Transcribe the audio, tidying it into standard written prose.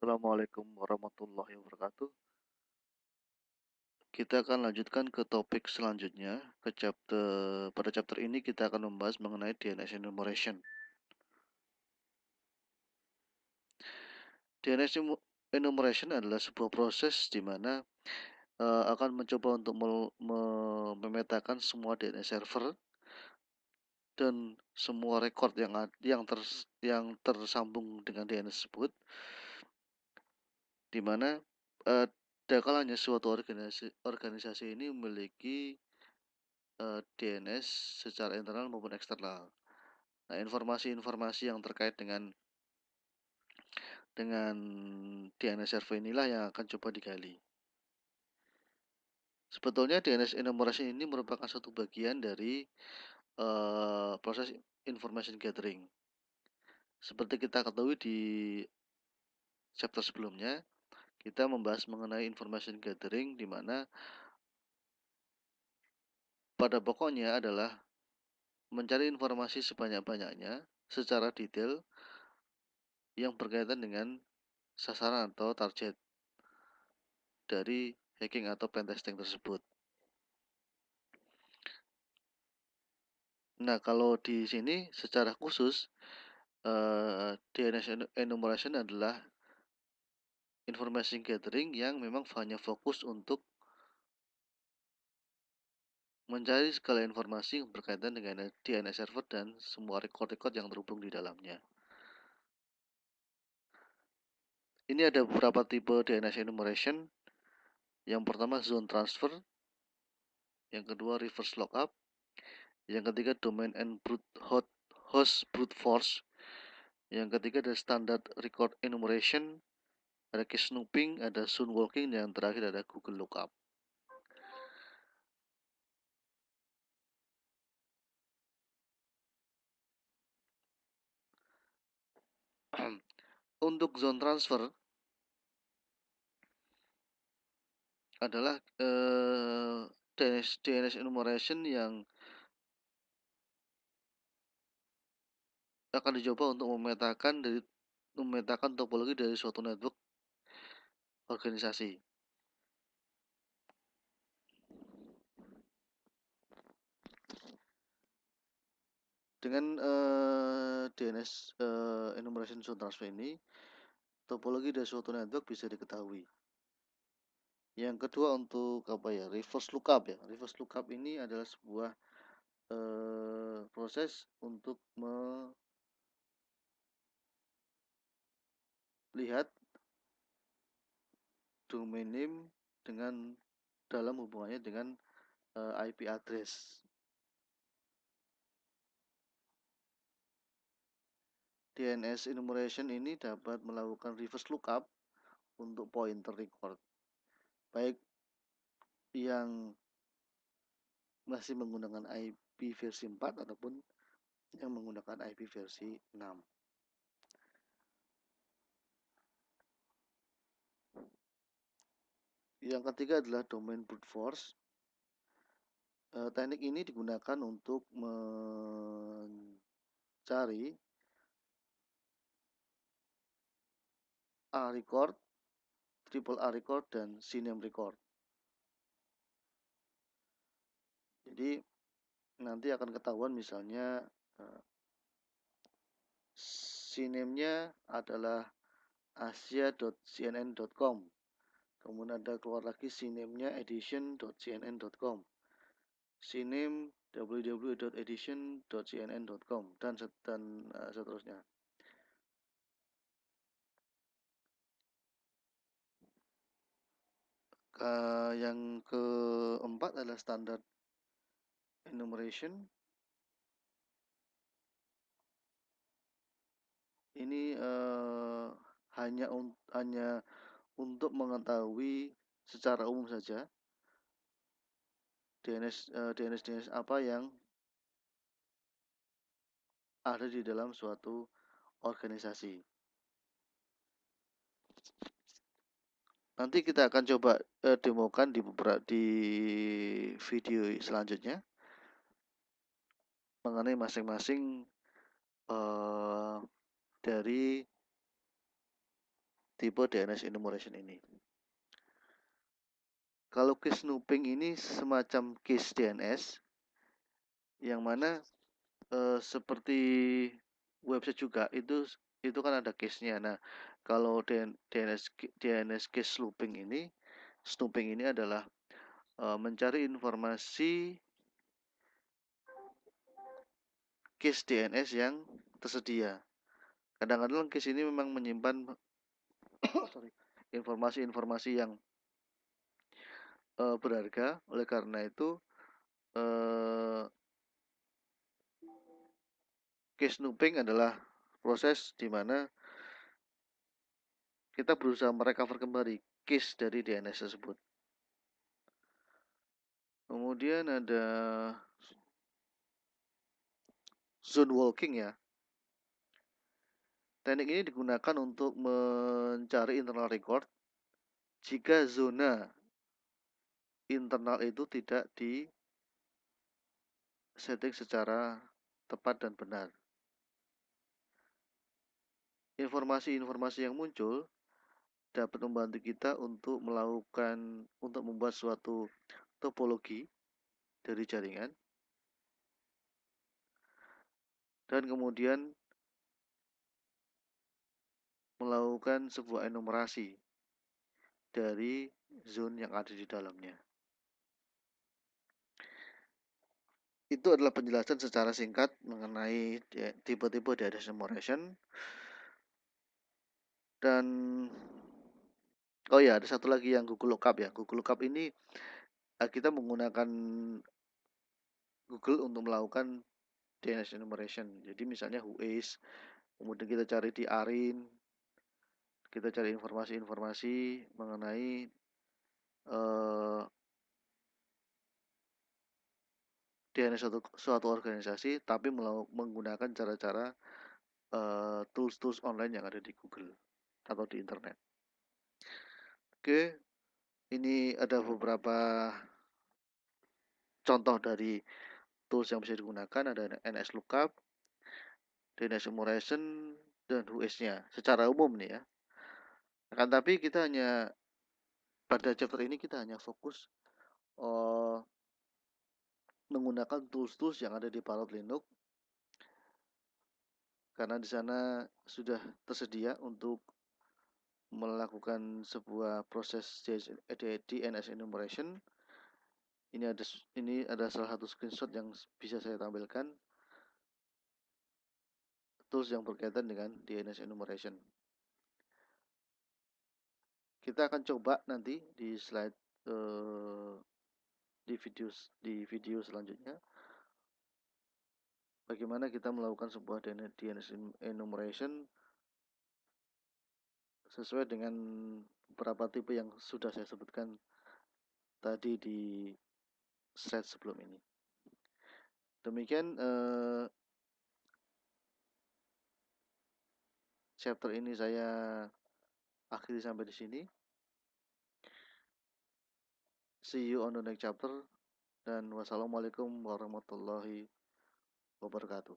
Assalamualaikum warahmatullahi wabarakatuh. Kita akan lanjutkan ke topik selanjutnya. Pada chapter ini kita akan membahas mengenai DNS enumeration. DNS enumeration adalah sebuah proses di mana akan mencoba untuk memetakan semua DNS server dan semua record yang tersambung dengan DNS tersebut, di mana kalanya suatu organisasi ini memiliki DNS secara internal maupun eksternal. Nah, informasi-informasi yang terkait dengan DNS server inilah yang akan coba digali. Sebetulnya DNS enumeration ini merupakan satu bagian dari proses information gathering. Seperti kita ketahui di chapter sebelumnya, kita membahas mengenai information gathering di mana pada pokoknya adalah mencari informasi sebanyak-banyaknya secara detail yang berkaitan dengan sasaran atau target dari hacking atau pentesting tersebut. Nah, kalau di sini secara khusus DNS enumeration adalah information gathering yang memang hanya fokus untuk mencari segala informasi yang berkaitan dengan DNS server dan semua record-record yang terhubung di dalamnya. Ini ada beberapa tipe DNS enumeration. Yang pertama zone transfer, yang kedua reverse lookup, yang ketiga domain and host brute force, yang ketiga ada standard record enumeration, ada key snooping, ada zone walking, dan yang terakhir ada Google lookup. Untuk zone transfer adalah DNS enumeration yang akan dicoba untuk memetakan topologi dari suatu network organisasi. Dengan DNS enumeration zone transfer ini, topologi dari suatu network bisa diketahui. Yang kedua untuk reverse lookup ya. Reverse lookup ini adalah sebuah proses untuk melihat domain name dengan dalam hubungannya dengan IP address. DNS enumeration ini dapat melakukan reverse lookup untuk pointer record, baik yang masih menggunakan IP versi 4 ataupun yang menggunakan IP versi 6. Yang ketiga adalah domain brute force. Teknik ini digunakan untuk mencari A record, triple A record, dan CNAME record. Jadi nanti akan ketahuan misalnya CNAME-nya adalah asia.cnn.com. Kemudian ada keluar lagi CNAME-nya edition.cnn.com. CNAME www.edition.cnn.com dan seterusnya. Yang keempat adalah standard enumeration. Ini hanya untuk mengetahui secara umum saja DNS apa yang ada di dalam suatu organisasi. Nanti kita akan coba demokan di video selanjutnya mengenai masing-masing dari tipe DNS enumeration ini. Kalau case snooping ini semacam case DNS yang mana seperti website juga itu kan ada case-nya. Nah, kalau DNS case snooping ini adalah mencari informasi case DNS yang tersedia. Kadang-kadang case ini memang menyimpan informasi-informasi yang berharga. Oleh karena itu, case snooping adalah proses di mana kita berusaha merecover kembali case dari DNS tersebut. Kemudian ada zone walking ya. Teknik ini digunakan untuk mencari internal record jika zona internal itu tidak di setting secara tepat dan benar. Informasi-informasi yang muncul dapat membantu kita untuk membuat suatu topologi dari jaringan dan kemudian melakukan sebuah enumerasi dari zone yang ada di dalamnya. Itu adalah penjelasan secara singkat mengenai tipe-tipe DNS enumeration. Dan oh ya, ada satu lagi yang Google Lookup ya. Google Lookup ini kita menggunakan Google untuk melakukan DNS enumeration. Jadi misalnya Whois, kemudian kita cari di ARIN, kita cari informasi-informasi mengenai DNS suatu organisasi, tapi menggunakan cara-cara tools-tools online yang ada di Google atau di internet. Oke, ini ada beberapa contoh dari tools yang bisa digunakan. Ada NSLookup, DNS enumeration, dan Whois-nya secara umum nih ya. Akan tapi pada chapter ini kita hanya fokus menggunakan tools-tools yang ada di Parrot Linux, karena di sana sudah tersedia untuk melakukan sebuah proses DNS enumeration. Ini ada salah satu screenshot yang bisa saya tampilkan, tools yang berkaitan dengan DNS enumeration. Kita akan coba nanti di slide di video selanjutnya bagaimana kita melakukan sebuah DNS enumeration sesuai dengan beberapa tipe yang sudah saya sebutkan tadi di slide sebelum ini. Demikian chapter ini saya akhiri sampai di sini. See you on the next chapter, dan wassalamualaikum warahmatullahi wabarakatuh.